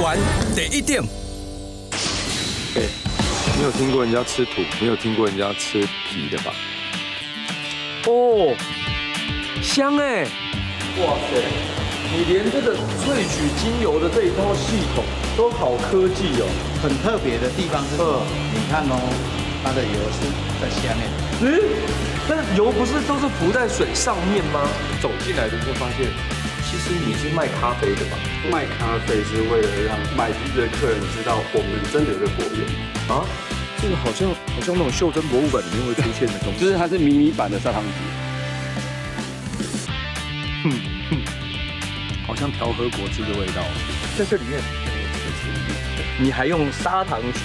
湾第一点。没有听过人家吃土，没有听过人家吃皮的吧？哦，香哎！哇塞，你连这个萃取精油的这一套系统都好科技哦。很特别的地方是什么？你看哦，它的油是在下面。但油不是都是浮在水上面吗？走进来的就发现，其实你是卖咖啡的吧？卖咖啡是为了让买皮的客人知道我们真的有个果园啊，这个好像那种袖珍博物馆里面会出现的东西，就是它是迷你版的砂糖橘。好像调和果汁的味道，在这里面，你还用砂糖橘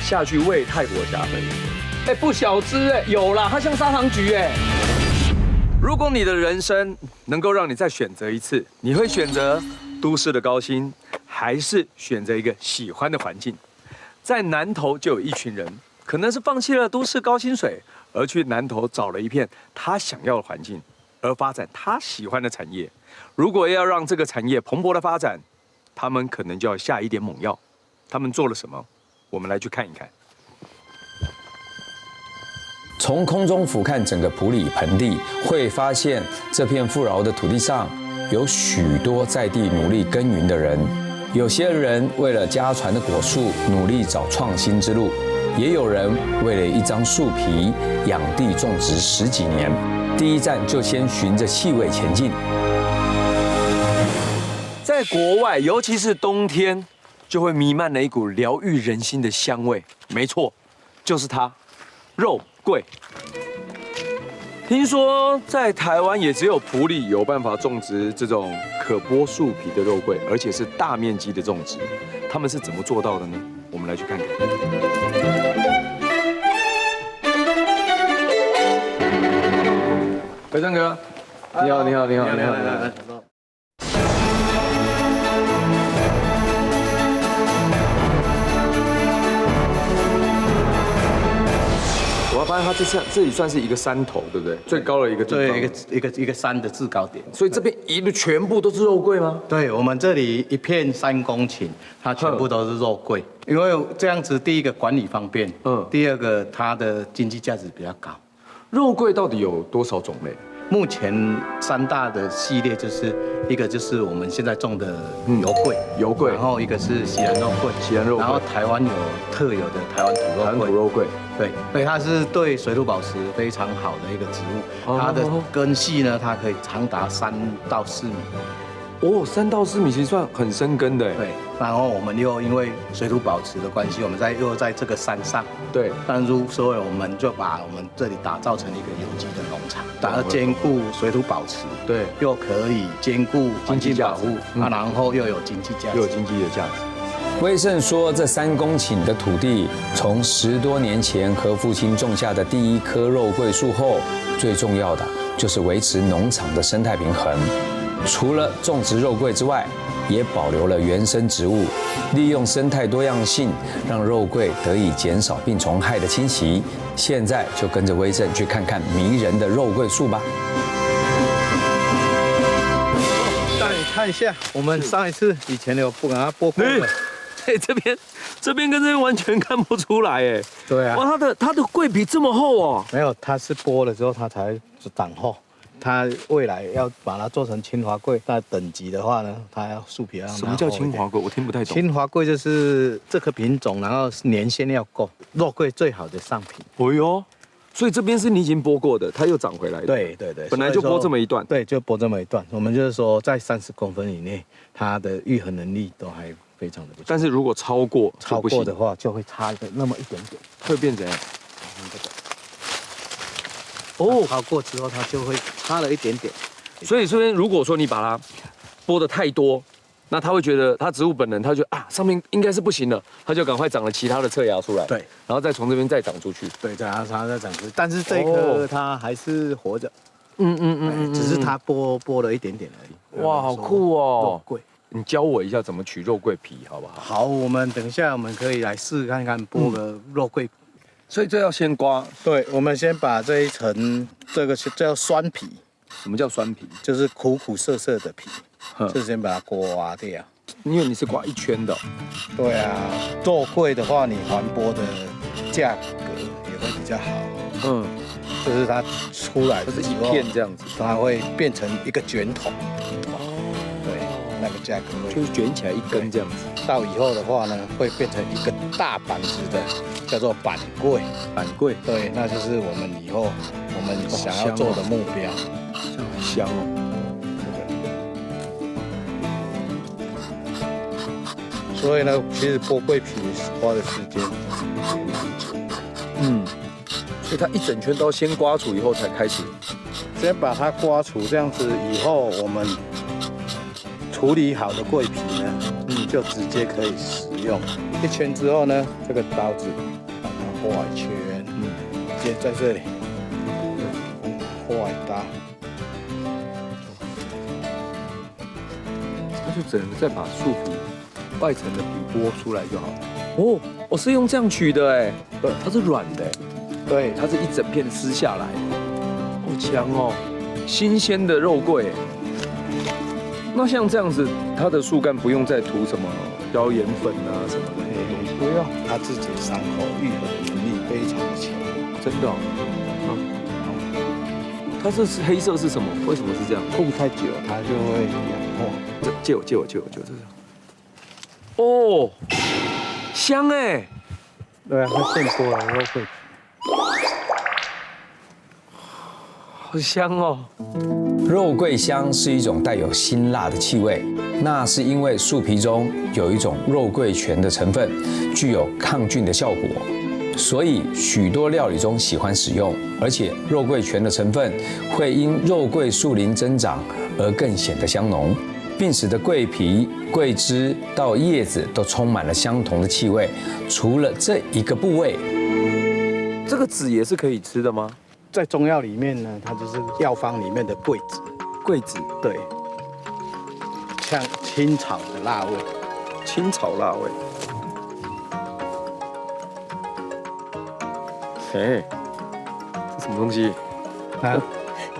下去喂泰国虾飞。哎，不小只哎，有啦，它像砂糖橘哎。如果你的人生能够让你再选择一次，你会选择都市的高薪，还是选择一个喜欢的环境？在南投就有一群人，可能是放弃了都市高薪水，而去南投找了一片他想要的环境，而发展他喜欢的产业。如果要让这个产业蓬勃的发展，他们可能就要下一点猛药。他们做了什么？我们来去看一看。从空中俯瞰整个埔里盆地，会发现这片富饶的土地上有许多在地努力耕耘的人。有些人为了家传的果树努力找创新之路，也有人为了一张树皮养地种植10几年。第一站就先循着气味前进。在国外，尤其是冬天，就会弥漫了一股疗愈人心的香味。没错，就是它，肉桂。听说在台湾也只有埔里有办法种植这种可剥树皮的肉桂，而且是大面积的种植。他们是怎么做到的呢？我们来去看看。北山哥，你好，你好，你好，你好，你好。我发现它这里算是一个山头，对不对？最高的一个地方，对，一个山的制高点。所以这边一路全部都是肉桂吗？对，我们这里一片3公顷，它全部都是肉桂，因为这样子，第一个管理方便，第二个它的经济价值比较高。肉桂到底有多少种类？目前3大的系列就是一个就是我们现在种的油桂，然后一个是西兰肉桂，然后台湾有特有的台湾土肉桂，对，所以它是对水土保持非常好的一个植物，它的根系呢，它可以长达3到4米。哦，3到4米其实算很深根的。对，然后我们又因为水土保持的关系，我们又在这个山上，对，所以我们就把我们这里打造成一个有机的农场，然后兼顾水土保持，对，又可以兼顾环境保护，然后又有经济价值，又有经济的价值。威盛说，这3公顷的土地，从10多年前何父亲种下的第1棵肉桂树后，最重要的就是维持农场的生态平衡。除了种植肉桂之外，也保留了原生植物，利用生态多样性，让肉桂得以减少病虫害的侵袭。现在就跟着威盛去看看迷人的肉桂树吧。带你看一下，我们上一次以前有不给它播过的。这边跟这边完全看不出来哎。对啊。哇，它的桂皮这么厚哦。没有，它是剥了之后它才长厚。它未来要把它做成清华桂，那等级的话呢，它要树皮要什么叫清华桂？我听不太懂。清华桂就是这颗品种，然后年限要够，肉桂最好的上品。哦哟，所以这边是你已经剥过的，它又长回来的。对，本来就剥这么一段。对，就剥这么一段。我们就是说，在30公分以内，它的愈合能力都还非常的不错。但是如果超过的话，就会差那么一点点，会变怎样？哦，超过之后它就会差了一点点。所以这边如果说你把它剥得太多，那它会觉得它植物本能，它就上面应该是不行了，它就赶快长了其他的侧芽出来。对，然后再从这边再长出去。对，它再长出去。但是这颗它还是活着。只是它剥了一点点而已。哇，好酷哦！肉桂，你教我一下怎么取肉桂皮，好不好？好，我们等一下我们可以来试看看剥个肉桂。所以这要先刮。对，我们先把这一层，这个叫酸皮。什么叫酸皮？就是苦涩的皮。就先把它刮掉。因为你是刮一圈的。对啊，肉桂的话，你环剥的价格也会比较好。嗯，就是它出来就是一的时候片这样子，它会变成一个卷筒。对，那个价格就是卷起来一根这样子。到以后的话呢，会变成一个大板子的，叫做板桂。板桂，对，那就是我们以后我们想要做的目标。这样很香哦。所以呢，其实剥桂皮花的时间，所以它一整圈都先刮除以后才开始。先把它刮除，这样子以后我们处理好的桂皮呢，就直接可以使用。一圈之后呢，这个刀子把它画一圈，直接在这里画一刀，那就只能再把树皮外层的皮剥出来就好了。哦，我是用这样取的哎，对，它是软的，对，它是一整片撕下来，好强哦，新鲜的肉桂。那像这样子，它的树干不用再涂什么椒盐粉啊什么的，不用，它自己伤口愈合的能力非常的强，真的哦。它这是黑色是什么？为什么是这样？碰太久它就会氧化。这借我，这是。哦，香哎。对啊，它现剥了肉桂皮，好香哦。肉桂香是一种带有辛辣的气味，那是因为树皮中有一种肉桂醛的成分，具有抗菌的效果，所以许多料理中喜欢使用。而且肉桂醛的成分会因肉桂树龄增长而更显得香浓，并使得桂皮、桂枝到叶子都充满了相同的气味。除了这一个部位，这个籽也是可以吃的吗？在中药里面呢，它就是药方里面的桂子。桂子，对，像清炒的辣味，清炒辣味。哎，这什么东西？它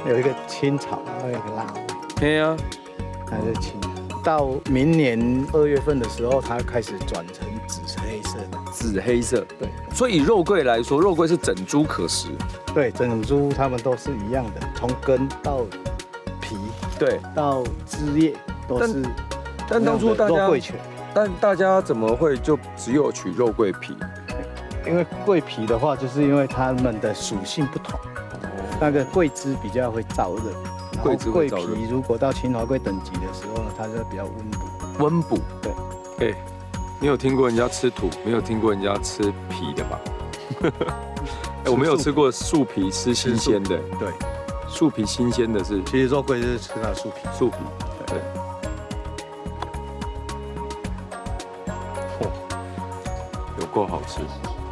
有一个清炒，然后有个辣味。对呀，它是清。到明年2月份的时候，它开始转成紫黑色的。紫黑色，对。所以以肉桂来说，肉桂是整株可食。对，整株它们都是一样的，从根到皮，对，到枝叶都是。但当初大家肉桂醛，但大家怎么会就只有取肉桂皮？因为桂皮的话，就是因为它们的属性不同。那个桂枝比较会燥热，桂枝会燥热。桂皮如果到青华桂等级的时候呢，它就比较温补。温补，对。哎，你有听过人家吃土，没有听过人家吃皮的吧？哎，我没有吃过树皮吃新鲜的。对，树皮新鲜的是，其实肉桂就是吃它的树皮。树皮，对。哦，有够好吃，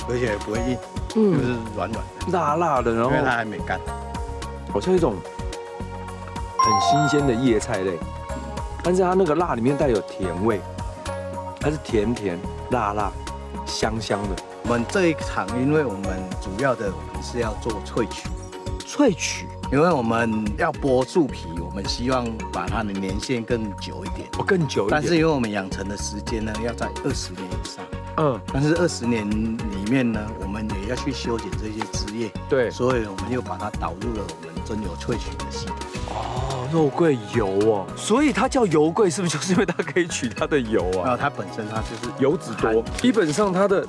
而且不会硬，就是软软的、辣辣的，然后因为它还没干，好像一种很新鲜的叶菜类，但是它那个辣里面带有甜味，它是甜甜辣辣香香的。我们这一场，因为我们主要的我们是要做萃取，萃取，因为我们要剥树皮，我们希望把它的年限更久一点，更久一点。但是因为我们养成的时间呢，要在20年以上。但是20年里面呢，我们也要去修剪这些枝叶，对，所以我们又把它导入了我们真油萃取的系统。哦，肉桂油哦，所以它叫油桂，是不是就是因为它可以取它的油啊？然后它本身它就是油脂多，基本上它的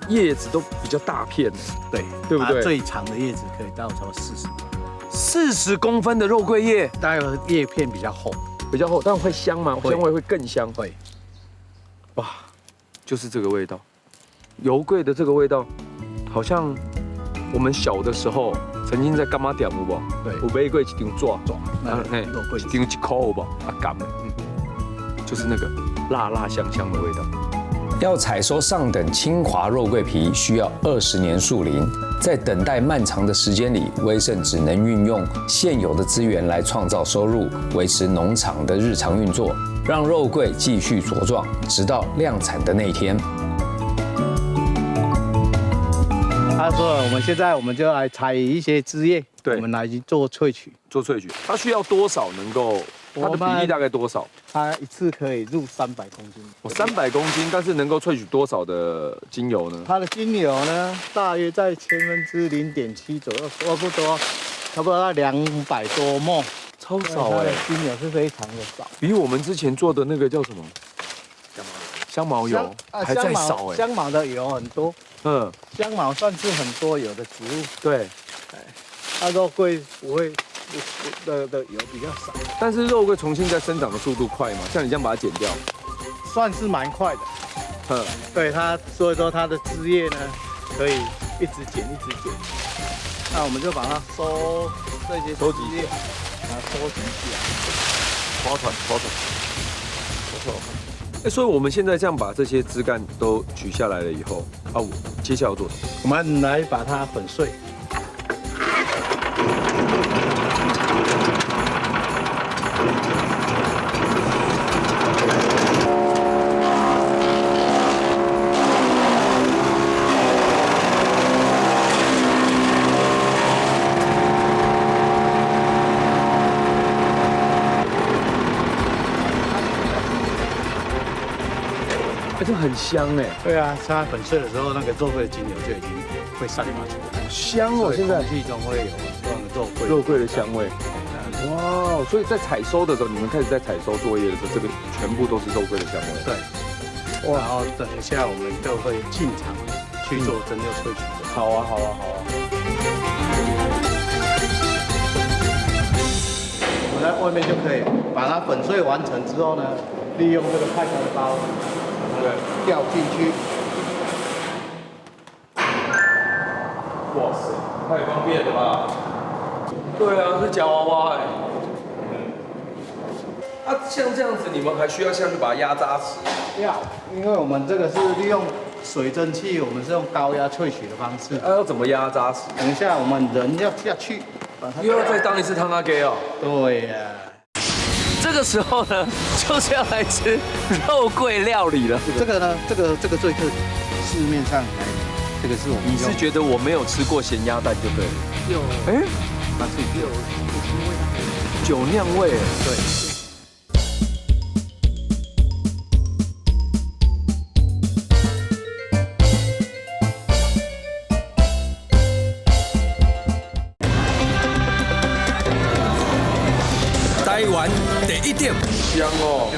叶子都比较大片，对不对？最长的叶子可以到超过40公分的肉桂叶，大概叶片比较厚，但会香吗？香味会更香。会，哇，就是这个味道，油桂的这个味道，好像我们小的时候曾经在干妈店有无？对，有买过一张纸，肉桂一张1块有无？干的，就是那个辣辣香香的味道。要采收上等清华肉桂皮，需要20年树龄。在等待漫长的时间里，威盛只能运用现有的资源来创造收入，维持农场的日常运作，让肉桂继续茁壮，直到量产的那一天。他说：“我们就来采一些枝叶，对，我们来做萃取。它需要多少能够它的比例大概多少？它一次可以入300公斤。300公斤，但是能够萃取多少的精油呢？它的精油呢，大约在0.7%左右，差不多到200多沫，超少哎，精油是非常的少，比我们之前做的那个叫什么香茅油还在少哎。香茅的油很多，香茅算是很多油的植物，对，它肉桂不会的油比较少，但是肉桂重新再生长的速度快嘛，像你这样把它剪掉，算是蛮快的，对它，所以说它的枝叶呢可以一直剪。那我们就把它收这些收集枝叶，把它收集起来，划团。所以我们现在这样把这些枝干都取下来了以后，接下来要做什么？我们来把它粉碎。这很香哎。对啊，它粉碎的时候，那个肉桂的精油就已经会散发出来，香哦！现在空气中会有这种肉桂的香味。哇，所以在采收的时候，你们开始在采收作业的时候，这个全部都是肉桂的香味。对。然后等一下我们就会进场去做蒸馏萃取。好啊。我们在外面就可以把它粉碎完成之后呢，利用这个太空刀。掉进去，哇塞，太方便了吧？对啊，是夹娃娃哎。像这样子，你们还需要下去把它压扎实？要，因为我们这个是利用水蒸气，我们是用高压萃取的方式。要怎么压扎实？等一下我们人要下去，又要再当一次汤拉给哦。对呀。这个时候呢，就是要来吃肉桂料理了。这个呢，这个最特市面上来，这个是我们。你是觉得我没有吃过咸鸭蛋就对了？有，它是有酒酿味，对。台湾第一点，香哦，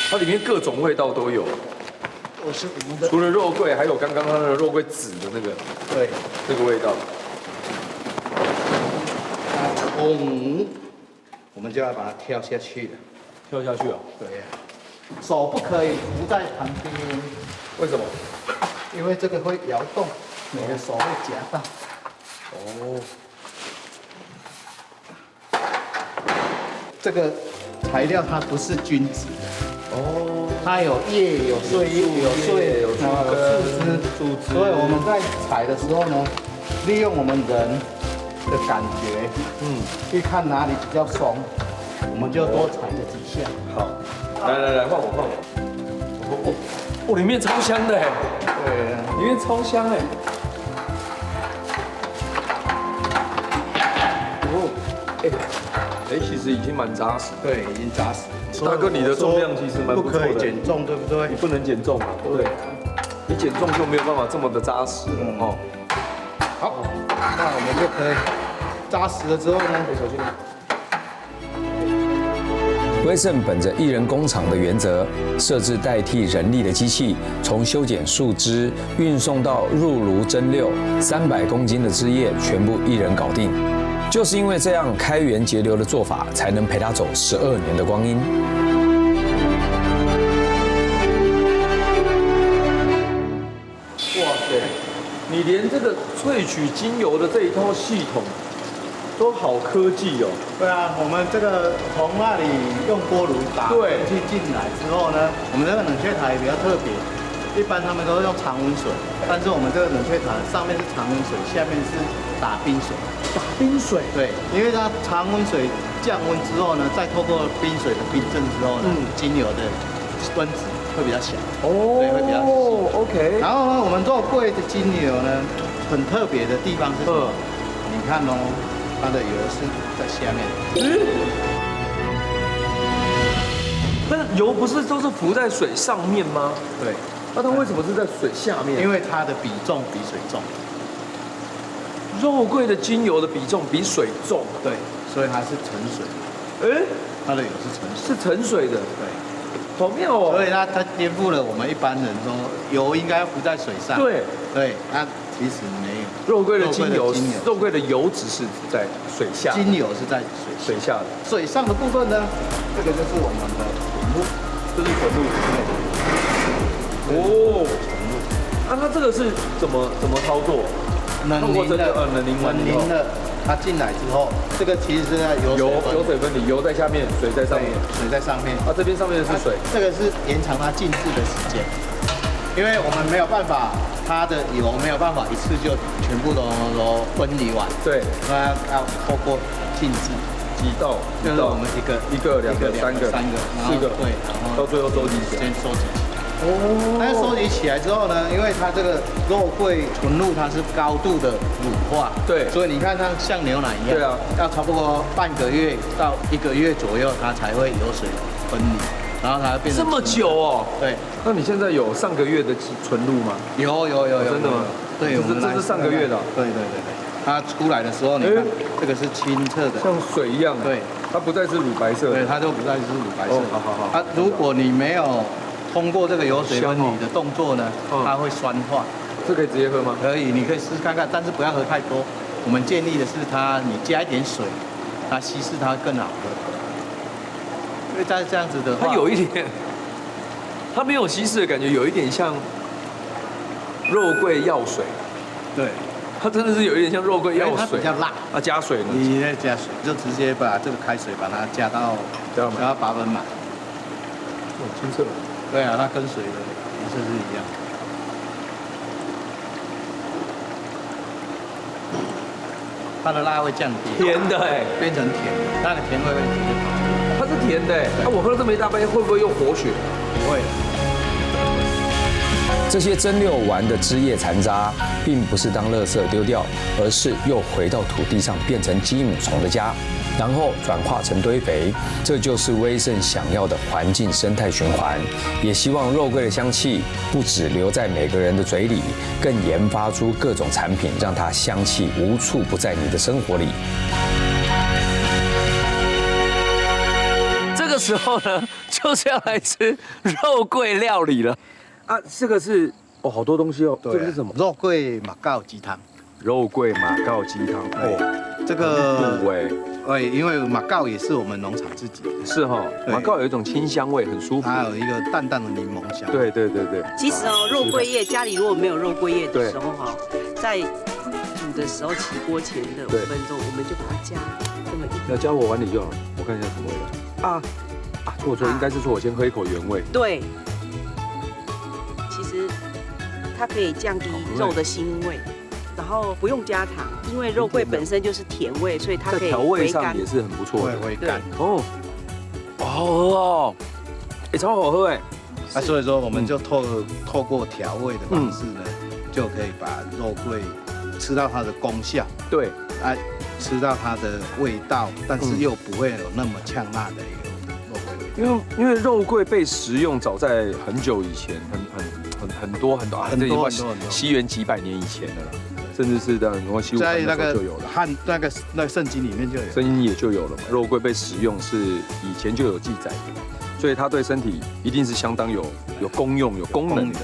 它里面各种味道都有。是我们的，除了肉桂，还有刚刚它的肉桂籽的那个，对，那个味道。我们就要把它跳下去了。跳下去哦？对呀。手不可以扶在旁边。为什么？因为这个会摇动，你的手会夹到。哦。这个材料它不是均质的，它有叶、有碎叶、有树枝，所以我们在采的时候呢，利用我们人的感觉，去看哪里比较松，我们就多采个几下。好，来，换我。里面超香的哎，对，里面超香哎。其实已经蛮扎实。对，已经扎实。大哥，你的重量其实蛮不错的。不可以减重，对不对？你不能减重，对。你减重就没有办法这么的扎实了哦。好，那我们就可以扎实了之后呢，小心。威盛本着一人工厂的原则，设置代替人力的机器，从修剪树枝运送到入炉蒸馏，300公斤的枝叶全部一人搞定。就是因为这样开源节流的做法，才能陪他走12年的光阴。哇塞，你连这个萃取精油的这一套系统都好科技哦。对啊，我们这个从那里用锅炉打空气进来之后呢，我们这个冷却塔也比较特别。一般他们都用常温水，但是我们这个冷却塔上面是常温水，下面是打冰水。打冰水？对，因为它常温水降温之后呢，再透过冰水的冰镇之后呢，精油的分子会比较小。哦，对，会比较小。OK。然后呢，我们肉桂的精油呢，很特别的地方是什么？你看哦，它的油是在下面。那油不是都是浮在水上面吗？对，那它为什么是在水下面？因为它的比重比水重。肉桂的精油的比重比水重，对，所以它是沉水。哎，它的油是沉水。是沉水的，对，好妙哦。所以它颠覆了我们一般人说油应该要浮在水上。对，它其实没有。肉桂的精油，肉桂的油脂是在水下，精油是在水下的。水上的部分呢，这个就是我们的纯露，这是纯露。哦，那它这个是怎么操作？冷凝的，它进来之后，这个其实是在油水分离，油在下面，水在上面，水在上面。这边上面是水，这个是延长它静置的时间，因为我们没有办法，它的油没有办法一次就全部都分离完。对，那要透过静置几道，就是我们一个、2个、3个、4个，对，然后到最后收集起来，先收集起来。但是收集起来之后呢，因为它这个肉桂纯露它是高度的乳化，对，所以你看它像牛奶一样，对啊，要差不多半个月到1个月左右，它才会有水分离，然后它会变成这么久哦。对，那你现在有上个月的纯露吗？有，真的吗？对，这是上个月的。对，它出来的时候，你看这个是清澈的，像水一样。对，它不再是乳白色。对，它就不再是乳白色。好。它如果你没有通过这个油水分离的动作呢，它会酸化。这可以直接喝吗？可以，你可以试试看看，但是不要喝太多。我们建议的是你加一点水，它稀释它会更好喝。因为在这样子的话，它有一点，它没有稀释的感觉，有一点像肉桂药水。对，它真的是有一点像肉桂药水。它比较辣。加水呢？你再加水，就直接把这个开水把它加到8分满。清澈。对啊，它跟水的颜色是一样。它的辣会降低，甜的变成甜的，它的甜味会直接跑出来。它是甜的我喝了这么一大杯，会不会又活血？不会。这些蒸馏完的枝叶残渣，并不是当垃圾丢掉，而是又回到土地上，变成鸡母虫的家，然后转化成堆肥。这就是威盛想要的环境生态循环。也希望肉桂的香气不只留在每个人的嘴里，更研发出各种产品，让它香气无处不在你的生活里。这个时候呢，就是要来吃肉桂料理了。这个是好多东西哦。这个是什么？肉桂马告鸡汤。肉桂马告鸡汤这个因为马告也是我们农场自己的。是马告有一种清香味，很舒服。它有一个淡淡的柠檬香。对。其实肉桂叶家里如果没有肉桂叶的时候在煮的时候起锅前的5分钟，我们就把它加这么一。要加我碗里就好了。我看一下什么味道。错，应该是说我先喝一口原味。对。其实它可以降低肉的腥味，然后不用加糖，因为肉桂本身就是甜味，所以它可以在调味上也是很不错的，回甘。好好喝哦，超好喝所以说我们就透过调味的方式呢，就可以把肉桂吃到它的功效，对，吃到它的味道，但是又不会有那么呛辣的一个肉桂味。因为肉桂被食用早在很久以前，很多，西元几百年以前的了，甚至是在西武汉那时候就有了，那个圣经里面就有，圣经也就有了嘛。肉桂被食用是以前就有记载的，所以它对身体一定是相当有功用、有功能的，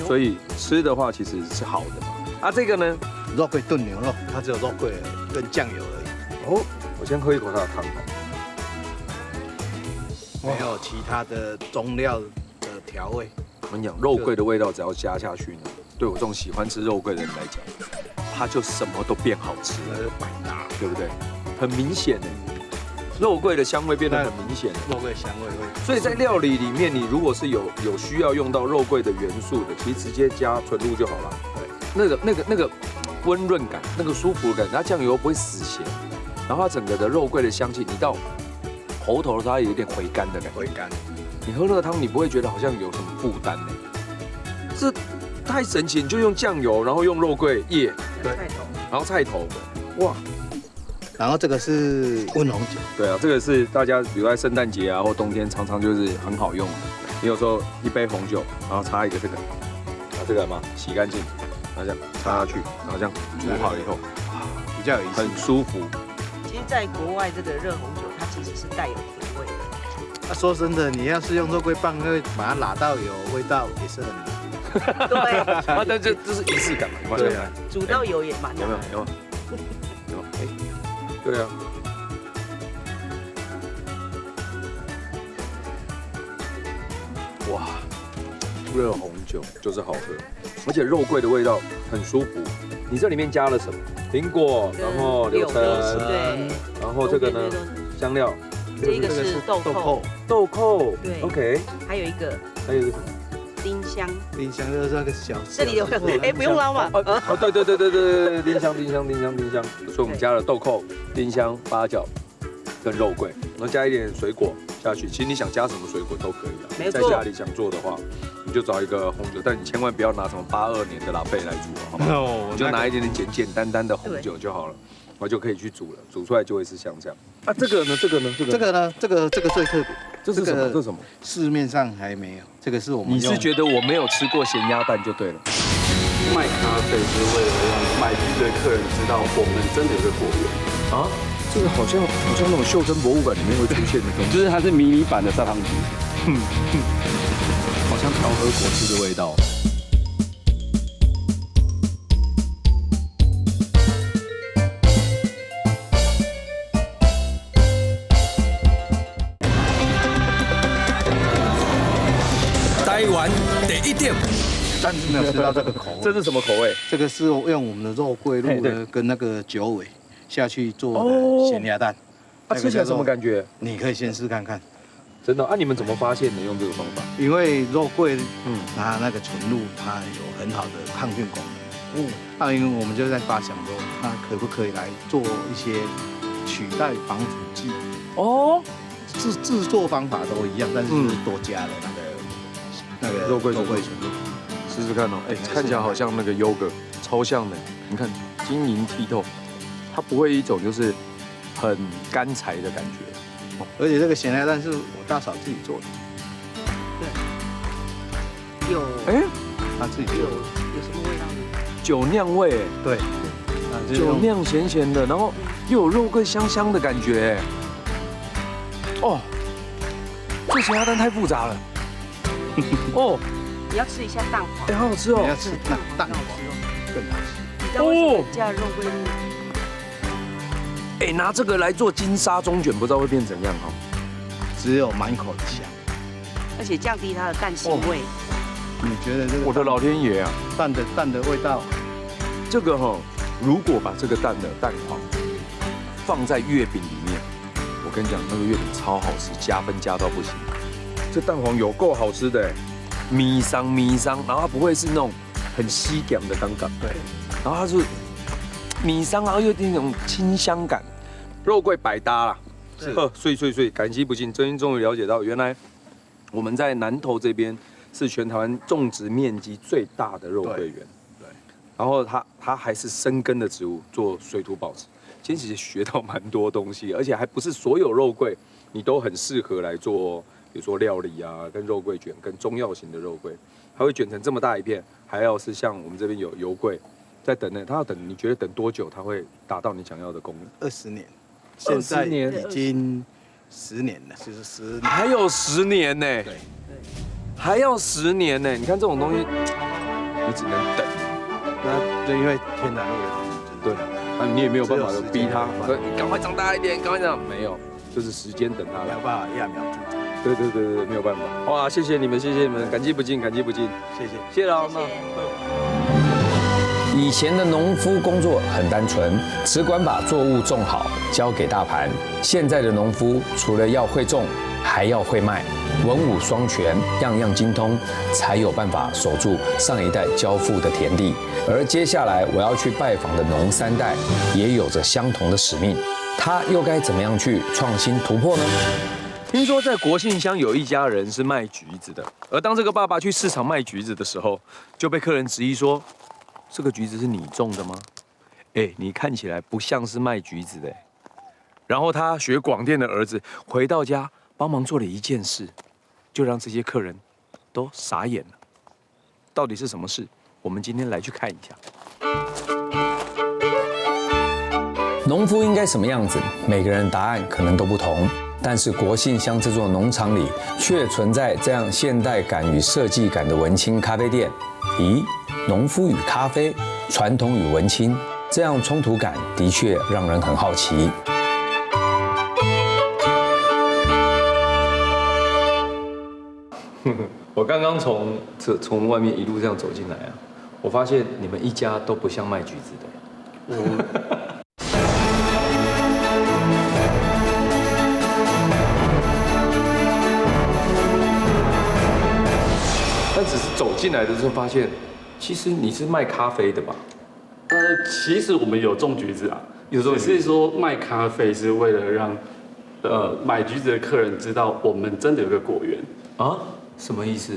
所以吃的话其实是好的嘛。这个呢，肉桂炖牛肉，它只有肉桂跟酱油而已。我先喝一口它的汤没有其他的中料的调味。我跟你讲，肉桂的味道只要加下去呢，对我这种喜欢吃肉桂的人来讲，它就什么都变好吃了，百搭，对不对？很明显肉桂的香味变得很明显，肉桂香味会。所以在料理里面，你如果是有需要用到肉桂的元素的，其实直接加纯露就好了。对，那个温润感，那个舒服感，它酱油不会死咸，然后它整个的肉桂的香气，你到喉头的时候它有点回甘的感觉。回甘。你喝那个汤，你不会觉得好像有什么负担呢？这太神奇！你就用酱油，然后用肉桂叶，对，菜头，然后菜头，哇，然后这个是温红酒，对啊，这个是大家比如在圣诞节啊或冬天常常就是很好用。你有时候一杯红酒，然后插一个这个，把这个嘛洗干净，然后这样插下去，然后这样煮好以后，比较有意思，很舒服。其实，在国外这个热红酒，它其实是带有甜味的。说真的，你要是用肉桂棒，会把它拉到有味道，也是很难。对，啊，但这是仪式感嘛，你对，煮到油也蛮难。有没有？有。哎，对啊。哇，热红酒就是好喝，而且肉桂的味道很舒服。你这里面加了什么？苹果，然后柳橙，对，然后这个呢，香料。这一个是豆蔻，豆蔻，对 ，OK。还有一个什么？丁香就是那个小，这里有哎，不用捞嘛。哦，对，丁香。所以我们加了豆蔻、丁香、八角跟肉桂，然后加一点水果下去。其实你想加什么水果都可以啊。没错。在家里想做的话，你就找一个红酒，但你千万不要拿什么82年的拉贝来煮，好不好？你就拿一点点简单的红酒就好了。然后就可以去煮了，煮出来就会是像这样。啊，这个最特别，这是什么？这是什么？市面上还没有，这个是我们。你是觉得我没有吃过咸鸭蛋就对了。卖咖啡是为了让买橘子的客人知道我们真的有个果园啊，这个好像那种袖珍博物馆里面会出现的东西，就是它是迷你版的砂糖橘，好像调和果汁的味道。台湾第一点，但是没有吃到这个口味。这是什么口味？这个是用我们的肉桂露呢，跟那个酒尾下去做的咸鸭蛋。啊，吃起来什么感觉？你可以先试看看。真的啊？你们怎么发现的？用这个方法？因为肉桂，它那个纯露，它有很好的抗菌功能。那因为我们就在发想说，那可不可以来做一些取代防腐剂？哦，制作方法都一样，但是多加了那个肉桂纯露，试试看哦。哎，看起来好像那个优格，超像的。你看晶莹剔透，它不会一种就是很干柴的感觉。而且这个咸鸭蛋是我大嫂自己做的。对。有。哎，她自己做的。有什么味道呢？酒酿味。对。酒酿咸咸的，然后又有肉桂香香的感觉。哦，这咸鸭蛋太复杂了。哦，你要吃一下蛋黄，哎，好好吃哦。你要吃蛋黄更好吃。你知道为什么加肉桂露？哎，拿这个来做金沙中卷，不知道会变怎样哈。只有满口的香，而且降低它的蛋腥味。你觉得这个？我的老天爷啊！蛋的味道，这个哈，如果把这个蛋的蛋黄放在月饼里面，我跟你讲，那个月饼超好吃，加分加到不行。这蛋黄有够好吃的，米香，然后它不会是那种很稀感的感觉，对，然后它是米香，然后又有点那种清香感，肉桂百搭啦，碎，感激不尽。终于了解到，原来我们在南投这边是全台湾种植面积最大的肉桂园，对，然后它还是生根的植物，做水土保持。今天其实学到蛮多东西，而且还不是所有肉桂你都很适合来做。比如说料理啊，跟肉桂卷，跟中药型的肉桂，它会卷成这么大一片，还要是像我们这边有油桂，在等呢，它要等，你觉得等多久它会达到你想要的功能？20年，现在已经10年了，就是10年，还有10年呢，对，还要10年呢。你看这种东西，你只能等。那就因为天然物对，那你也没有办法逼它，你赶快长大一点，赶快长，没有，就是时间等它来，没有办法揠苗助长。对，没有办法。哇，谢谢你们，感激不尽。谢了。以前的农夫工作很单纯，只管把作物种好，交给大盘。现在的农夫除了要会种，还要会卖，文武双全，样样精通，才有办法守住上一代交付的田地。而接下来我要去拜访的农3代，也有着相同的使命。他又该怎么样去创新突破呢？听说在国姓乡有一家人是卖橘子的，而当这个爸爸去市场卖橘子的时候，就被客人质疑说：“这个橘子是你种的吗？哎，你看起来不像是卖橘子的。”然后他学广电的儿子回到家帮忙做了一件事，就让这些客人都傻眼了。到底是什么事？我们今天来去看一下。农夫应该什么样子？每个人答案可能都不同。但是国信乡这座农场里，却存在这样现代感与设计感的文青咖啡店。咦，农夫与咖啡，传统与文青，这样冲突感的确让人很好奇。我刚刚从外面一路这样走进来啊，我发现你们一家都不像卖橘子的。但只是走进来的时候发现，其实你是卖咖啡的吧？其实我们有种橘子啊，只是说卖咖啡是为了让买橘子的客人知道我们真的有个果园啊？什么意思？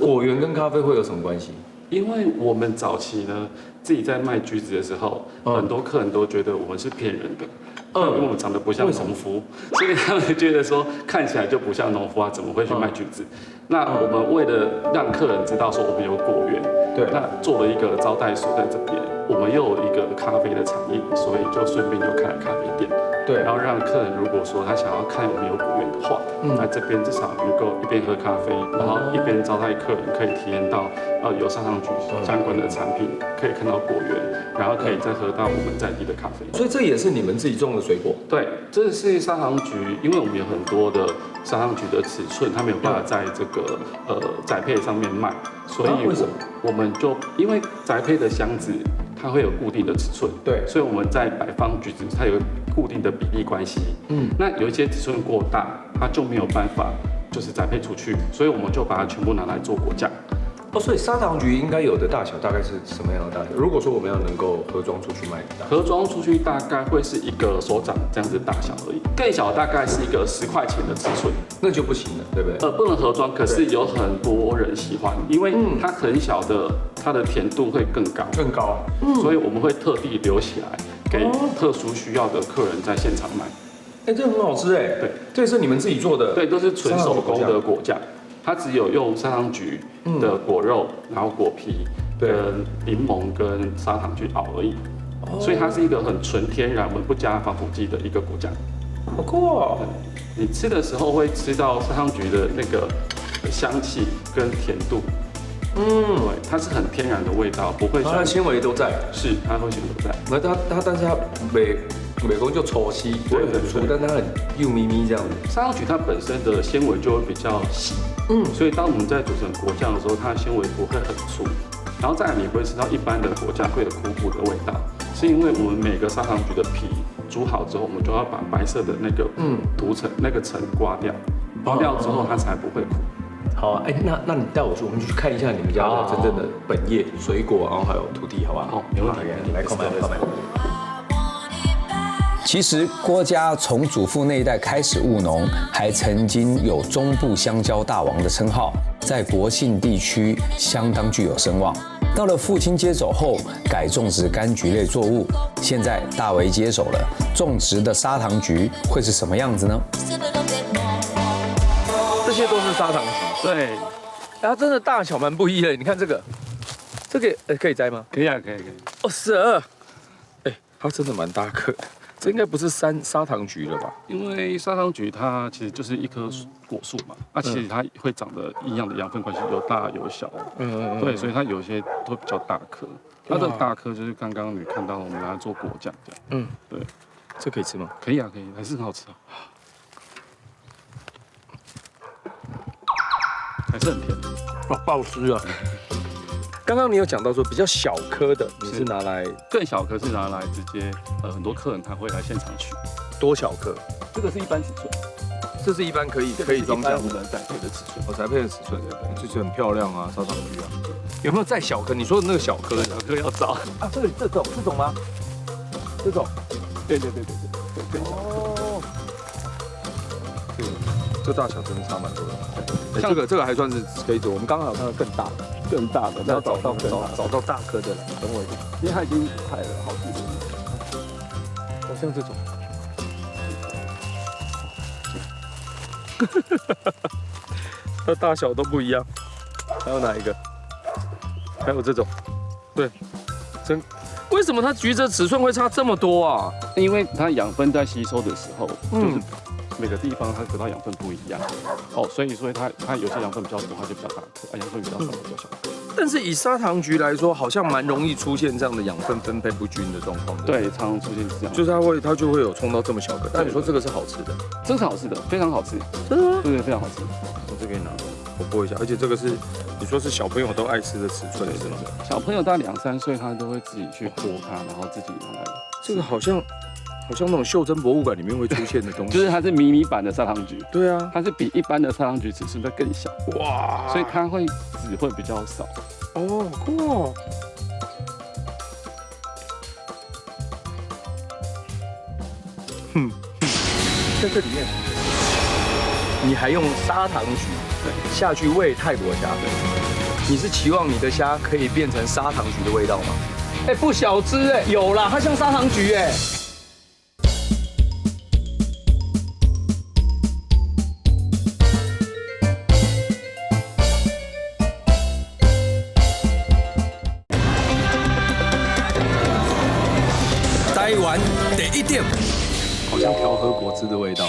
果园跟咖啡会有什么关系？因为我们早期呢自己在卖橘子的时候，很多客人都觉得我们是骗人的。因为我们长得不像农夫，所以他们觉得说看起来就不像农夫啊，怎么会去卖橘子？那我们为了让客人知道说我们有果园，对，那做了一个招待所在这边，我们又有一个咖啡的产业，所以就顺便就开了咖啡店。对，然后让客人如果说他想要看我们有果园的话，那这边至少能够一边喝咖啡，然后一边招待客人，可以体验到有砂糖橘相关的产品，可以看到果园，然后可以再喝到我们在地的咖啡。所以这也是你们自己种的水果？对，这是砂糖橘，因为我们有很多的砂糖橘的尺寸，它没有办法在这个宅配上面卖，所以为什么？我们就因为宅配的箱子它会有固定的尺寸，对，所以我们在摆放橘子它有固定的比例关系，那有一些尺寸过大，它就没有办法就是宅配出去，所以我们就把它全部拿来做果酱。所以砂糖橘应该有的大小大概是什么样的大小？如果说我们要能够盒装出去卖的，盒装出去大概会是一个手掌这样子大小而已，更小大概是一个10块钱的尺寸，那就不行了，对不对？不能盒装，可是有很多人喜欢，因为它很小的，它的甜度会更高，所以我们会特地留起来给特殊需要的客人在现场买。这很好吃哎，对，这也是你们自己做的，对，都是纯手工的果酱。它只有用砂糖橘的果肉，然后果皮跟柠檬跟砂糖去熬而已，所以它是一个很纯天然，我们不加防腐剂的一个果酱。好酷哦！你吃的时候会吃到砂糖橘的那个香气跟甜度，对，它是很天然的味道，不会像它的纤维都在，是它会纤维都在。但是它美工就粗细，不会很粗，但它很幼咪咪这样子。砂糖橘它本身的纤维就会比较细，所以当我们在煮成果酱的时候，它的纤维不会很粗，然后再来你会吃到一般的果酱会有苦苦的味道，是因为我们每个砂糖橘的皮煮好之后，我们就要把白色的那个涂层那个层刮掉，刮掉之后它才不会苦。好啊，那你带我去，我们去看一下你们家的真正的本业水果，然后还有土地，好不好？好，没问题，来购买。其实郭家从祖父那一代开始务农，还曾经有中部香蕉大王的称号，在国信地区相当具有声望。到了父亲接手后，改种植柑橘类作物。现在大为接手了，种植的砂糖橘会是什么样子呢？这些都是砂糖橘，对，它真的大小蛮不一的。你看这个可以摘吗？可以啊，可以。12，它真的蛮大颗的。这应该不是砂糖橘了吧？因为砂糖橘它其实就是一棵果树嘛，其实它会长得一样的养分关系，有大有小。对，所以它有些都比较大颗。它的大颗就是刚刚你看到我们拿来做果酱这样。对，这可以吃吗？可以啊，可以，还是很好吃啊，还是很甜。爆汁啊！刚刚你有讲到说比较小颗的，你是拿来更小颗是拿来直接很多客人他会来现场取。多小颗？这个是一般尺寸，这是一般可以装酱我们宅配的尺寸。宅配的尺寸，就是很漂亮啊，砂糖橘啊。有没有再小颗？你说的那个小颗，小颗要找啊？这种吗？这种？对。哦，这大小真的差蛮多的。这个还算是可以做，我们刚好有看到更大的，要找到大颗的了。等我一下，因为它已经采了好几轮。像这种，它大小都不一样。还有哪一个？还有这种，对，为什么它橘子的尺寸会差这么多啊？因为它养分在吸收的时候，就是每个地方它得到养分不一样，所以它有些养分比较多，它就比较大颗；养分比较少，它比较小颗。但是以砂糖橘来说，好像蛮容易出现这样的养分分配不均的状况。对，常常出现这样，就是它就会有冲到这么小个。但你说这个是好吃的？这个是好吃的，非常好吃。真的吗？对，非常好吃。我这给你拿，我拨一下。而且这个是你说是小朋友都爱吃的尺寸，是吗？小朋友大概2、3岁，他都会自己去剥它，然后自己拿来。这个好像那种袖珍博物馆里面会出现的东西，就是它是迷你版的砂糖橘。对啊，它是比一般的砂糖橘尺寸再更小。哇！所以它籽会比较少。哦，酷哦。在这里面，你还用砂糖橘下去喂泰国虾，你是期望你的虾可以变成砂糖橘的味道吗？不小只有啦，它像砂糖橘台湾第一点，好像调和果汁的味道，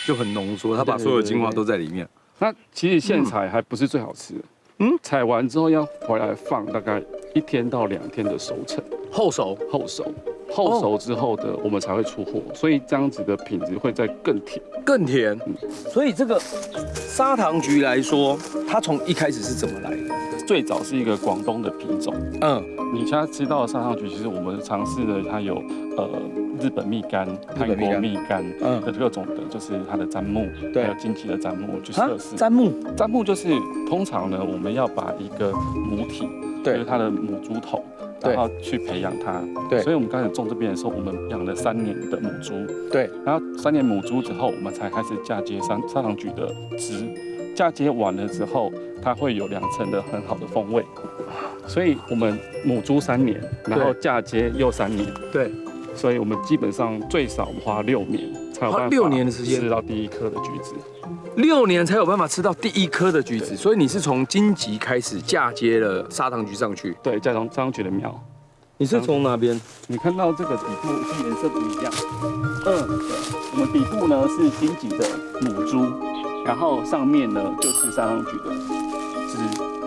就很浓缩，它把所有精华都在里面。那其实现采还不是最好吃的，采完之后要回来放大概1天到2天的熟成，后熟之后的我们才会出货，所以这样子的品质会再更甜。所以这个砂糖橘来说，它从一开始是怎么来的？最早是一个广东的品种，你现在吃到的砂糖橘，其实我们尝试的它有日本蜜柑、韩国蜜柑的各种的，就是它的砧木，还有荆棘的砧木去测试。砧木就是通常呢，我们要把一个母体，就是它的母猪头，然后去培养它。所以我们刚才种这边的时候，我们养了3年的母猪。然后3年母猪之后，我们才开始嫁接砂糖橘的汁。嫁接完了之后，它会有2层的很好的风味。所以我们母猪3年，然后嫁接又3年。所以我们基本上最少花6年才有办法6年的时间吃到第1颗的橘子。6年才有办法吃到第1颗的橘子，所以你是从荆棘开始嫁接了砂糖橘上去。对，加上砂糖橘的苗。你是从哪边？你看到这个底部是颜色不一样。对，我们底部呢是荆棘的母猪，然后上面呢就是砂糖橘的汁。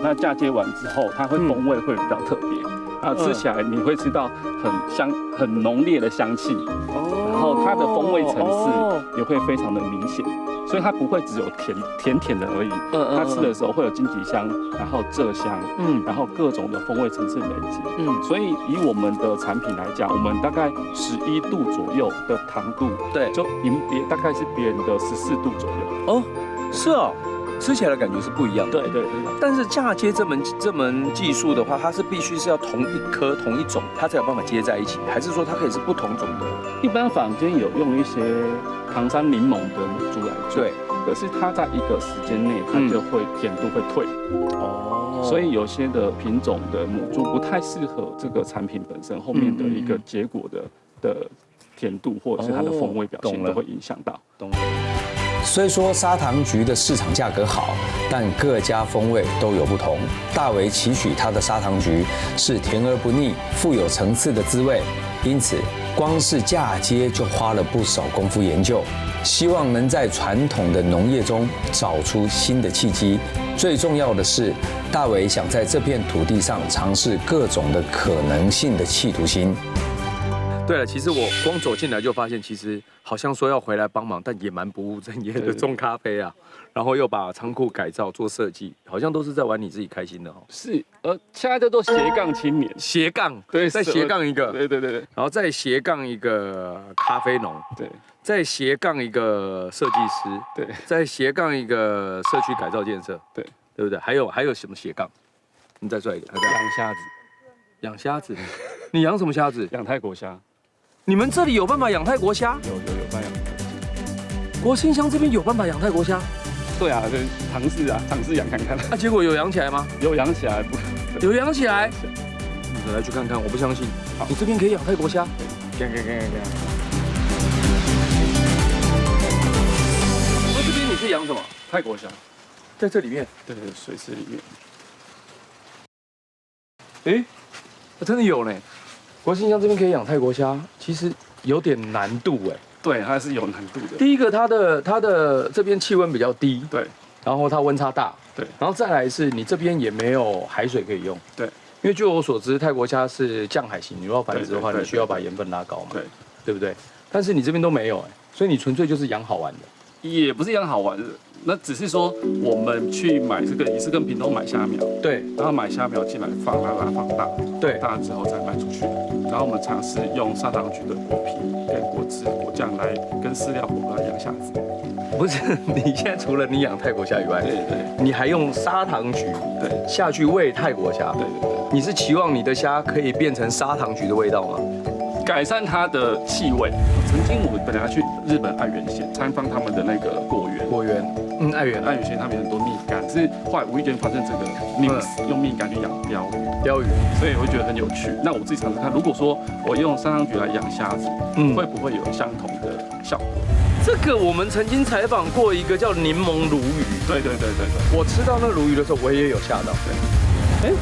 那嫁接完之后，它会风味会比较特别。吃起来你会吃到很浓烈的香气，然后它的风味层次也会非常的明显，所以它不会只有甜的而已，它吃的时候会有荆棘香，然后蔗香，然后各种的风味层次累积，所以以我们的产品来讲，我们大概11度左右的糖度，就大概是别人的14度左右。是哦。吃起来的感觉是不一样的。对。但是嫁接这门技术的话，它是必须是要同一颗同一种，它才有办法接在一起，还是说它可以是不同种的？一般坊间有用一些唐山柠檬的母猪来做，可是它在一个时间内，它就会甜度会退。所以有些的品种的母猪不太适合这个产品本身后面的一个结果的甜度或者是它的风味表现都会影响到。虽说砂糖橘的市场价格好，但各家风味都有不同。大为期许它的砂糖橘是甜而不腻、富有层次的滋味，因此光是嫁接就花了不少功夫研究，希望能在传统的农业中找出新的契机。最重要的是，大为想在这片土地上尝试各种的可能性的企图心。对了，其实我光走进来就发现，其实好像说要回来帮忙，但也蛮不务正业的种咖啡啊，然后又把仓库改造做设计，好像都是在玩你自己开心的哦。是，现在叫做斜杠青年，斜杠，对，再斜杠一个，对，然后再斜杠一个咖啡农，对，再斜杠一个设计师，对，再斜杠一个社区改造建设，对不对？还有什么斜杠？你再说一个，养虾子，养虾子，你养什么虾子？养泰国虾。你们这里有办法养泰国虾？有办法养。国兴乡这边有办法养泰国虾？对啊，就尝试养看看。结果有养起来吗？有养起来，有养起来。你来去看看，我不相信。你这边可以养泰国虾？这边你是养什么？泰国虾，在这里面，对，水池里面。哎，真的有呢。国信乡这边可以养泰国虾，其实有点难度哎。对，它是有难度的。第一个，它的这边气温比较低，对，然后它温差大，对，然后再来是你这边也没有海水可以用，对，因为据我所知，泰国虾是降海型，你要繁殖的话，你需要把盐分拉高嘛，对，对不对？但是你这边都没有哎，所以你纯粹就是养好玩的。也不是养好玩的，那只是说我们去买这个也是跟屏东买虾苗，对，然后买虾苗进来放，让它放大，对，大之后再卖出去。然后我们尝试用砂糖橘的果皮跟果汁、果酱来跟饲料混合养虾子。不是，你现在除了你养泰国虾以外，对，你还用砂糖橘对下去喂泰国虾，对，你是期望你的虾可以变成砂糖橘的味道吗？改善它的气味。曾经我们本来要去日本爱媛县参访他们的那个果园，爱媛县他们有很多蜜柑，是后来无意间发现这个 mix 用蜜柑去养鲷鱼，所以我会觉得很有趣。那我自己尝试看，如果说我用砂糖橘来养虾子，会不会有相同的效果？这个我们曾经采访过一个叫柠檬鲈鱼，对，我吃到那个鲈鱼的时候，我也有吓到。对，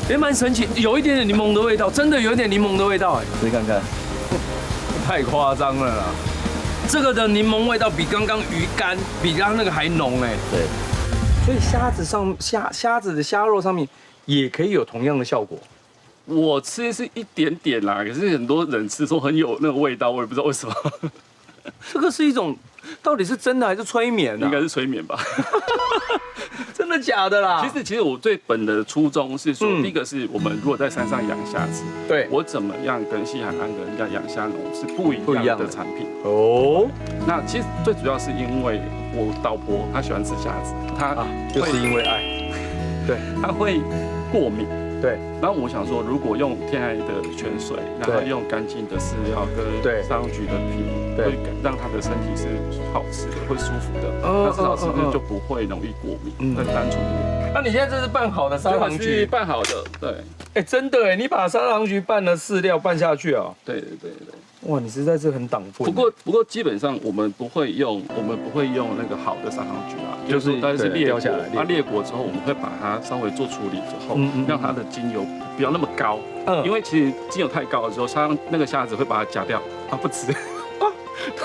也蛮神奇，有一点点柠檬的味道，真的有一点柠檬的味道哎，试看看，太夸张了啦！这个的柠檬味道比刚刚鱼干比刚刚那个还浓哎。对，所以虾子的虾肉上面也可以有同样的效果。我吃是一点点啦，可是很多人吃说很有那个味道，我也不知道为什么。这个是一种，到底是真的还是催眠啊？应该是催眠吧。真的假的啦？其实我最本的初衷是说，第一个是我们如果在山上养虾子，对，我怎么样跟西海岸的人家养虾农是不一样的产品哦。那其实最主要是因为我老婆她喜欢吃虾子，她就是因为爱，对，她会过敏。对，然后我想说，如果用天然的泉水，然后用干净的饲料跟砂糖橘的皮，会让它的身体是好吃的，会舒服的，那至少吃的就不会容易过敏，更单纯一点。那你现在这是拌好的砂糖橘？拌好的，对。哎，真的哎，你把砂糖橘拌了饲料拌下去啊？对。哇，你实在是很党棍。不过基本上我们不会用那个好的砂糖橘啊，就是大概是裂下来。它裂果之后，我们会把它稍微做处理之后，让它的精油不要那么高。因为其实精油太高的时候，那个虾子会把它夹掉，它不吃。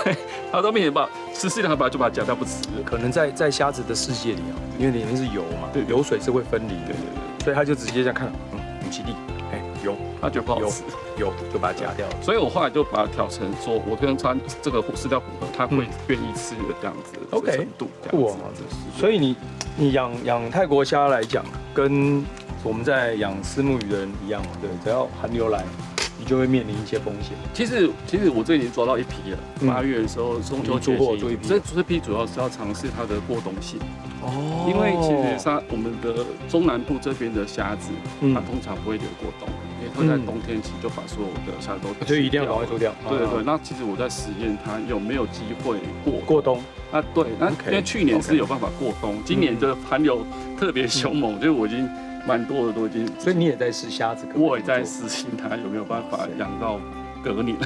对，它到面前吃饲料，它就把它夹掉不吃。可能在虾子的世界里啊，因为里面是油嘛，对，油水是会分离的，所以它就直接这样看，母基地，油，它觉得不好吃，油就把它夹掉了。所以我后来就把它调成说，我跟它这个饲料混合，它会愿意吃的这样子的程度。哇，所以你养泰国虾来讲，跟我们在养虱目鱼的人一样嘛，对，只要寒流来，你就会面临一些风险。其实我这已经抓到一批了。8月的时候，中秋节做一批，这批主要是要尝试它的过冬性。哦。因为其实我们的中南部这边的虾子，它通常不会留过冬，因为会在冬天期就把所有的虾都就一定要赶快做掉。对。那其实我在实验它有没有机会过冬。啊，对。那因为去年是有办法过冬，今年的寒流特别凶猛，就是我已经。蛮多的都已经，所以你也在试虾子，我也在试新它有没有办法养到隔年。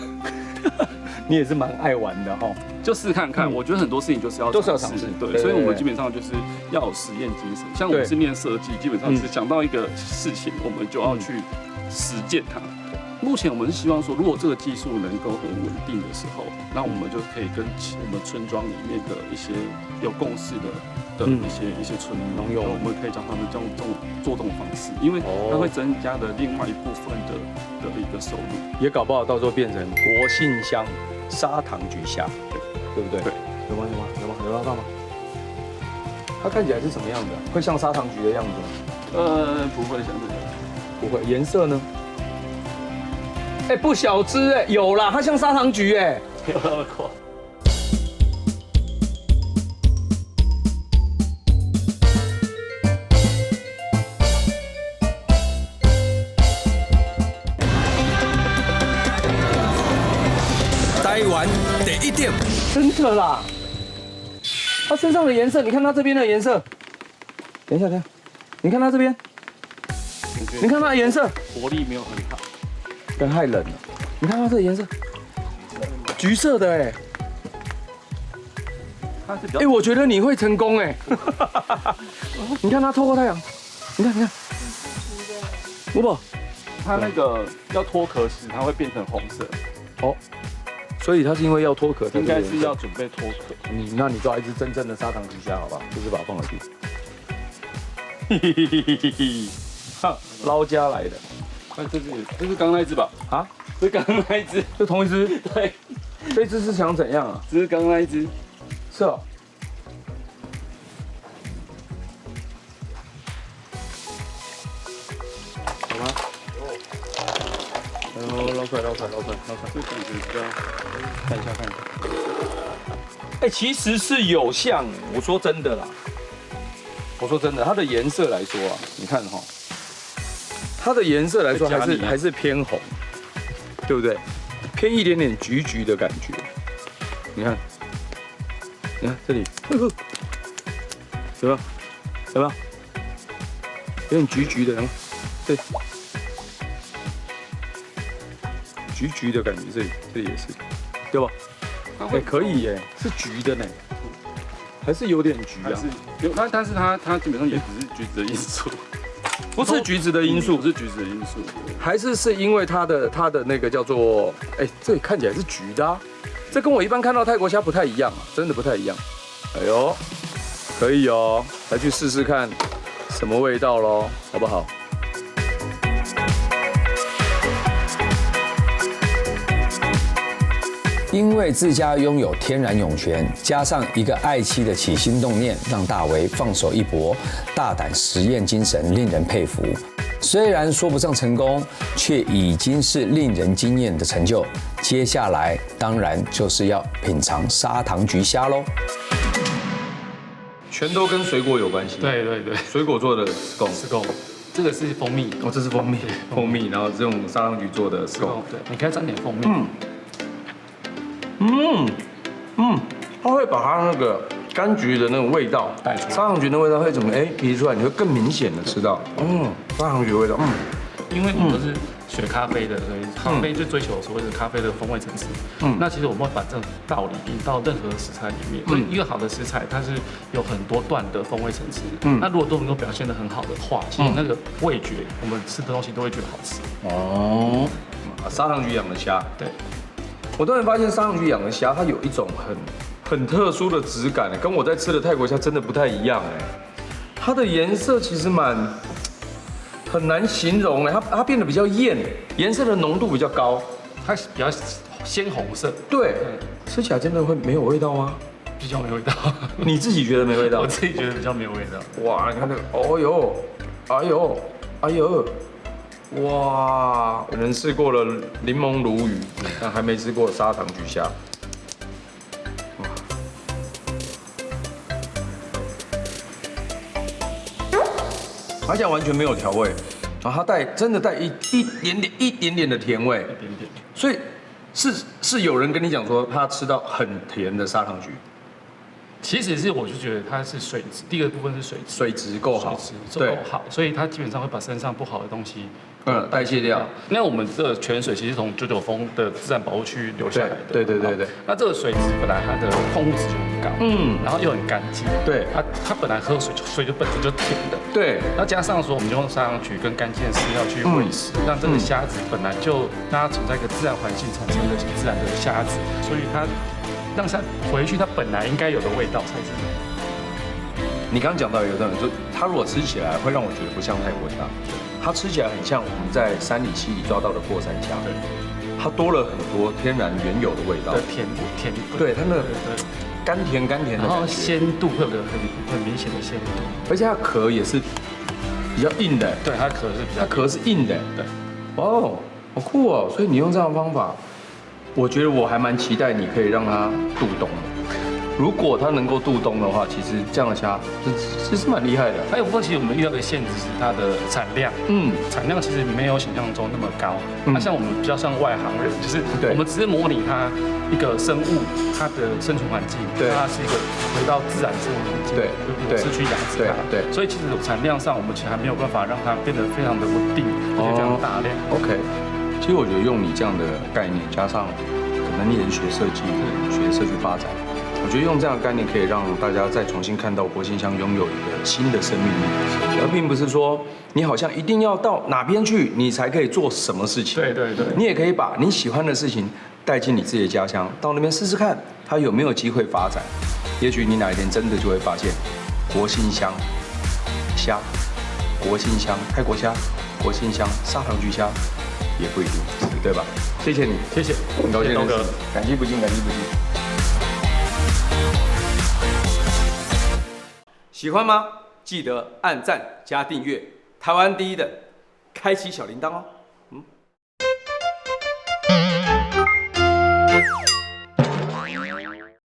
你也是蛮爱玩的哈，就试看看。我觉得很多事情就是要尝试，对，所以我们基本上就是要有实验精神。像我们是念设计，基本上是想到一个事情，我们就要去实践它。目前我们是希望说，如果这个技术能够很稳定的时候，那我们就可以跟我们村庄里面的一些有共识的一些村农友，我们可以教他们做这种方式，因为它会增加的另外一部分的一个收入，也搞不好到时候变成国信乡砂糖橘虾，对不对？对，有吗？有拉到吗？它看起来是什么样的？会像砂糖橘的样子吗？不会像这样，不会。颜色呢？哎，不小只哎，有啦，它像砂糖橘哎，有那么夸。台湾第一点，真的啦！它身上的颜色，你看它这边的颜色。等一下，你看它这边，你看它的颜色，活力没有很好。但太冷了，你看它这个颜色，橘色的哎，它是比较哎，我觉得你会成功哎。你看它透过太阳，你看，吴宝，它那个要脱壳时，它会变成红色。哦，所以它是因为要脱壳，应该是要准备脱壳。那你抓一只真正的砂糖菊虾，好不好？就是把它放回去。捞家来的，这是刚那一只吧？啊，这是刚那一只，就同一只。对，这只是想怎样啊？这是刚那一只。是哦。好吗？捞出来。这感觉比较，看一下。哎，其实是有像，我说真的啦。我说真的，它的颜色来说啊，你看哈，它的颜色来说还是偏红，对不对？偏一点点橘的感觉。你看这里，有没有？有点橘的，对，橘的感觉，这里也是，对吧？哎，可以耶，是橘的呢。还是有点橘啊，但是它基本上也只是橘子的因素，不是橘子的因素，还是因为它的那个叫做，哎，这里看起来是橘的啊，这跟我一般看到泰国虾不太一样啊，真的不太一样。哎呦，可以哦，来去试试看什么味道咯，好不好？因为自家拥有天然涌泉，加上一个爱妻的起心动念，让大为放手一搏，大胆实验精神令人佩服。虽然说不上成功，却已经是令人惊艳的成就。接下来当然就是要品尝砂糖菊虾喽。全都跟水果有关系。对，水果做的scone，这个是蜂蜜。哦，这是蜂蜜，然后这种砂糖菊做的scone。对，你可以沾点蜂蜜。它会把它那个柑橘的那种味道带出来，砂糖菊的味道会怎么提出来？你会更明显的吃到，砂糖菊的味道，因为我们都是学咖啡的，所以咖啡就追求所谓的咖啡的风味层次。那其实我们会把这种道理引到任何食材里面。所以一个好的食材，它是有很多段的风味层次。那如果都能够表现得很好的话，其实那个味觉，我们吃的东西都会觉得好吃。哦，砂糖菊养的虾，对。我突然发现砂糖菊养的虾，它有一种很特殊的质感，跟我在吃的泰国虾真的不太一样哎。它的颜色其实很难形容哎，它变得比较艳，颜色的浓度比较高，它比较鲜红色。对，吃起来真的会没有味道吗？比较没味道。你自己觉得没味道？我自己觉得比较没有味道。哇，你看这个，哎呦。哇，有人试过了柠檬鲈鱼，但还没吃过砂糖菊虾。而且完全没有调味，然后它真的带一点点的甜味，一点点。所以是有人跟你讲说他吃到很甜的砂糖菊。其实是我就觉得它是水质，第一个部分是水质够好，够好，所以它基本上会把身上不好的东西代谢掉。那我们这个泉水其实从九九峰的自然保护区流下来的，对。那这个水质本来它的矿物质就很高，然后又很干净，对。它本来喝水就本身就甜的，对。那加上说我们就用砂糖菊跟干净的饲料去喂食，让这个虾子本来就让它处在一个自然环境产生的自然的虾子，所以它让它回去它本来应该有的味道才是。你刚刚讲到有的人说，它如果吃起来会让我觉得不像泰国虾，它吃起来很像我们在山里溪里抓到的过山虾，它多了很多天然原有的味道，甜，对它那甘甜的，然后鲜度会有个很明显的鲜度，而且它壳也是比较硬的，对，它壳是硬的，对，哦，好酷哦，所以你用这样的方法。我觉得我还蛮期待你可以让它渡冬的。如果它能够渡冬的话，其实这样的虾其实蛮厉害的。还有部分其实我们遇到的限制是它的产量，产量其实没有想象中那么高。它像我们比较像外行人，就是我们只是模拟它一个生物它的生存环境，它是一个回到自然生活环境，不是去养殖它。对，所以其实产量上我们其实还没有办法让它变得非常的稳定，而且非常大量。OK。其实我觉得用你这样的概念，加上可能你也是学设计、学社区发展，我觉得用这样的概念可以让大家再重新看到国姓乡拥有一个新的生命力，而并不是说你好像一定要到哪边去你才可以做什么事情。对对对，你也可以把你喜欢的事情带进你自己的家乡，到那边试试看，它有没有机会发展。也许你哪一天真的就会发现，国姓乡虾、国姓乡泰国虾、国姓乡砂糖橘虾，也不一定，对吧？谢谢你，谢谢，很高兴认识东哥，你，感激不尽，感激不尽。喜欢吗？记得按赞加订阅，台湾第一的，开启小铃铛哦。